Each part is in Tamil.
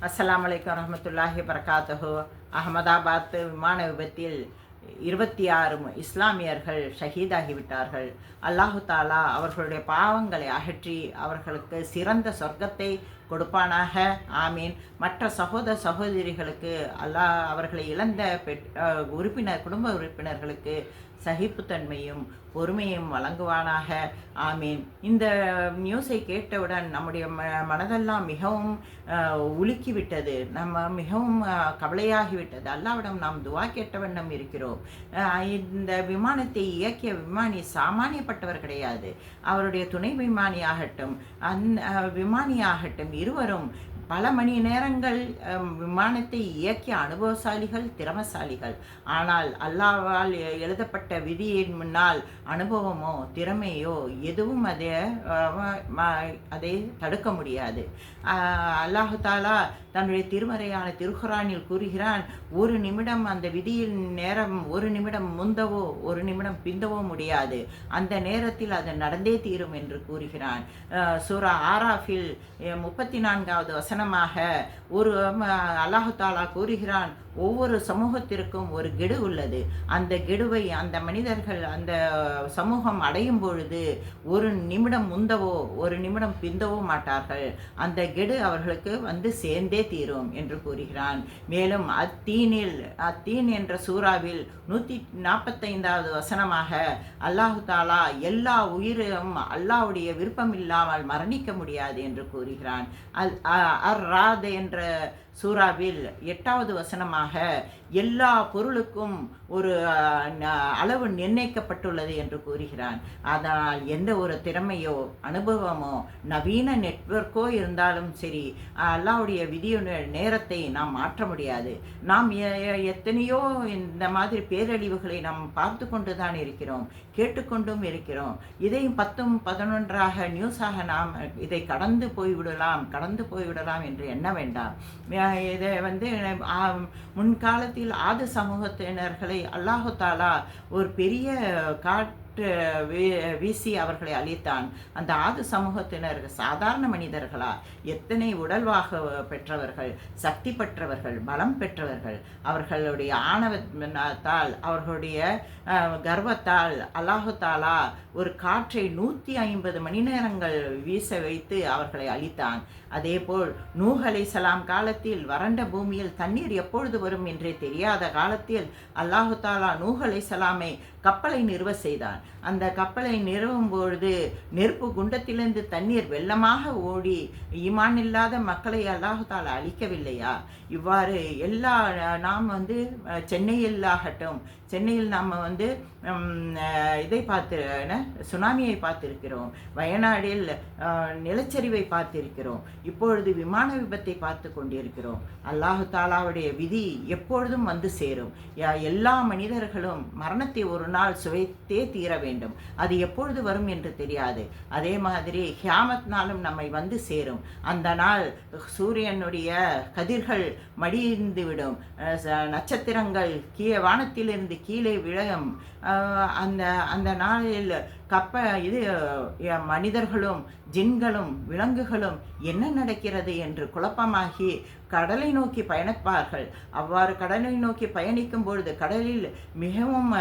அஸ்ஸலாமு அலைக்கும் வரஹ்மத்துல்லாஹி வபரகாத்துஹு. அகமதாபாத் விமான விபத்தில் 26 இஸ்லாமியர்கள் ஷஹீதாகிவிட்டார்கள். அல்லாஹு தாலா அவர்களுடைய பாவங்களை அகற்றி அவர்களுக்கு சிறந்த சொர்க்கத்தை கொடுப்பானாக. ஆமீன். மற்ற சகோதர சகோதரிகளுக்கு அல்லாஹ் அவர்களை இழந்த குடும்ப உறுப்பினர்களுக்கு சகிப்புத்தன்மையும் பொறுமையும் வழங்குவானாக. ஆமீன். இந்த நியூஸை கேட்டவுடன் நம்முடைய மனதெல்லாம் மிகவும் உலுக்கிவிட்டது. நம்ம மிகவும் கவலையாகிவிட்டது. அல்லாவிடம் நாம் துவா கேட்ட வண்ணம் இருக்கிறோம். இந்த விமானத்தை இயக்கிய விமானி சாமானியப்பட்டவர் கிடையாது. அவருடைய துணை விமானியாகட்டும் விமானியாகட்டும் இருவரும் பல மணி நேரங்கள் விமானத்தை இயக்கிய அனுபவசாலிகள், திறமசாலிகள். ஆனால் அல்லாஹ்வால் எழுதப்பட்ட விதியின் முன்னால் அனுபவமோ திறமையோ எதுவும் அதை தடுக்க முடியாது. அல்லாஹு தாலா தன்னுடைய திருமறையான திருக்குரானில் கூறுகிறான், ஒரு நிமிடம் அந்த விதியின் நேரம் ஒரு நிமிடம் முந்தவோ ஒரு நிமிடம் பிந்தவோ முடியாது, அந்த நேரத்தில் அது நடந்தே தீரும் என்று கூறுகிறான். சூரா ஆராஃபில் 34வது வசனமாக ஒரு அல்லாஹு தாலா கூறுகிறான், ஒவ்வொரு சமூகத்திற்கும் ஒரு கெடு உள்ளது. அந்த கெடுவை அந்த மனிதர்கள் அந்த சமூகம் அடையும் பொழுது ஒரு நிமிடம் முந்தவோ ஒரு நிமிடம் பிந்தவோ மாட்டார்கள். அந்த கெடு அவர்களுக்கு வந்து சேர்ந்தே தீரும் என்று கூறுகிறான். மேலும் அத்தீன் என்ற சூறாவில் 145வது வசனமாக அல்லாஹு தாலா எல்லா உயிரும் அல்லாஹ்வுடைய விருப்பம் இல்லாமல் மரணிக்க முடியாது என்று கூறுகிறான். ராத் என்ற சூறாவில் 8வது வசனமாக எல்லா பொருளுக்கும் ஒரு அளவு நிர்ணயிக்கப்பட்டுள்ளது என்று கூறுகிறான். அதனால் எந்த ஒரு திறமையோ அனுபவமோ நவீன நெட்வொர்க்கோ இருந்தாலும் சரி, அல்லாஹ்வுடைய விதியுடைய நேரத்தை நாம் மாற்ற முடியாது. நாம் எத்தனையோ இந்த மாதிரி பேரழிவுகளை நாம் பார்த்து கொண்டு தான் இருக்கிறோம், கேட்டுக்கொண்டும் இருக்கிறோம். இதையும் 10, 11ஆக நியூஸாக நாம் இதை கடந்து போய்விடலாம் என்று எண்ண வேண்டாம். இதை முன்காலத்தில் ஆது சமூகத்தினர்களை அல்லாஹு தாலா ஒரு பெரிய வீசி அவர்களை அழித்தான். அந்த ஆது சமூகத்தினர்கள் சாதாரண மனிதர்களா, எத்தனை உடல்வாக பெற்றவர்கள், சக்தி பெற்றவர்கள், பலம் பெற்றவர்கள். அவர்களுடைய ஆணவத்தால் அவர்களுடைய கர்வத்தால் அல்லாஹு தாலா ஒரு காற்றை 150 மணி நேரங்கள் வீச வைத்து அவர்களை அழித்தான். அதேபோல் நூஹ் அலைஹிஸ்ஸலாம் காலத்தில் வறண்ட பூமியில் தண்ணீர் எப்பொழுது வரும் என்றே தெரியாத காலத்தில் அல்லாஹு தாலா நூஹ் அலைஹிஸ்ஸலாமை கப்பலை நிறுவ செய்தான். அந்த கப்பலை நிறுவும் பொழுது நெருப்பு குண்டத்திலிருந்து தண்ணீர் வெள்ளமாக ஓடி ஈமான் இல்லாத மக்களை அல்லாஹு தாலா அழிக்கவில்லையா? இவ்வாறு நாம் சென்னையில் நாம் இதை சுனாமியை பார்த்திருக்கிறோம், வயநாடில் நிலச்சரிவை பார்த்திருக்கிறோம், இப்பொழுது விமான விபத்தை பார்த்து கொண்டிருக்கிறோம். அல்லாஹு தாலாவுடைய விதி எப்பொழுதும் வந்து சேரும். எல்லா மனிதர்களும் மரணத்தை ஒரு நாள் சுவைத்தே தீர வேண்டும். அது எப்பொழுது வரும் என்று தெரியாது. அதே மாதிரி கியாமத் நாளும் நம்மை வந்து சேரும். அந்த நாள் சூரியனுடைய கதிர்கள் மடிந்துவிடும், நட்சத்திரங்கள் வானத்திலிருந்து கீழே விழும். அந்த நாளில் மனிதர்களும் ஜின்களும் விலங்குகளும் என்ன நடக்கிறது என்று குழப்பமாகி கடலை நோக்கி பயணிப்பார்கள். அவ்வாறு கடலை நோக்கி பயணிக்கும் பொழுது கடலில் மிகவும்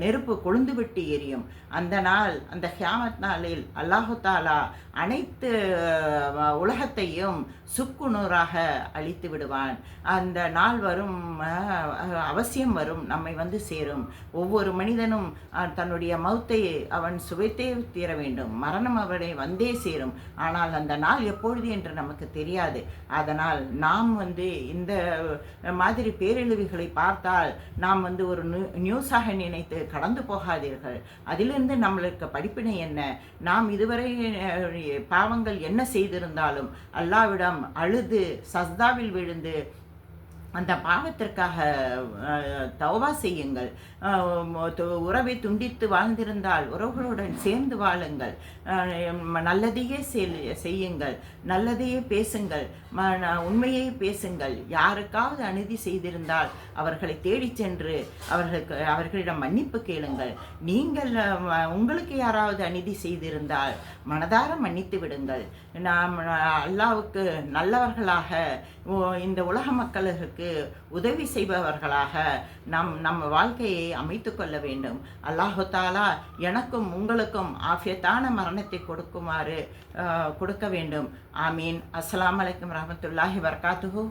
நெருப்பு கொழுந்துவிட்டு எரியும். அந்த நாள், அந்த கியாமத் நாளில் அல்லாஹு தாலா அனைத்து உலகத்தையும் சுக்குநூறாக அழித்து விடுவான். அந்த நாள் வரும், அவசியம் வரும், நம்மை வந்து சேரும். ஒவ்வொரு மனிதனும் தன்னுடைய மௌத்தை அவன் சுவைத்தே தீர வேண்டும். மரணம் அவனை வந்தே சேரும். ஆனால் அந்த நாள் எப்பொழுது என்று நமக்கு தெரியாது. அதனால் நாம் இந்த மாதிரி பேரழிவுகளை பார்த்தால் நாம் ஒரு நியூஸாக நினைத்து கடந்து போகாதீர்கள். அதிலிருந்து நம்மளுக்கு படிப்பினை என்ன? நாம் இதுவரை பாவங்கள் என்ன செய்திருந்தாலும் அல்லாஹ்விடம் அழுது சஜ்தாவில் விழுந்து அந்த பாவத்திற்காக தௌபா செய்யுங்கள். உறவை துண்டித்து வாழ்ந்திருந்தால் உறவுகளுடன் சேர்ந்து வாழுங்கள். நல்லதையே செய்யுங்கள், நல்லதையே பேசுங்கள், உண்மையை பேசுங்கள். யாருக்காவது அநீதி செய்திருந்தால் அவர்களை தேடிச் சென்று அவர்களிடம் மன்னிப்பு கேளுங்கள். நீங்கள் உங்களுக்கு யாராவது அநீதி செய்திருந்தால் மனதார மன்னித்து விடுங்கள். நாம் அல்லாஹ்வுக்கு நல்லவர்களாக, இந்த உலக மக்களுக்கு உதவி செய்பவர்களாக நம்ம வாழ்க்கையை அமைத்து கொள்ள வேண்டும். அல்லாஹு தாலா எனக்கும் உங்களுக்கும் ஆஃபியத்தான மரணத்தை கொடுக்க வேண்டும். ஆமீன். அஸ்ஸலாமு அலைக்கும் வரஹ்மத்துல்லாஹி வபரகாத்துஹு.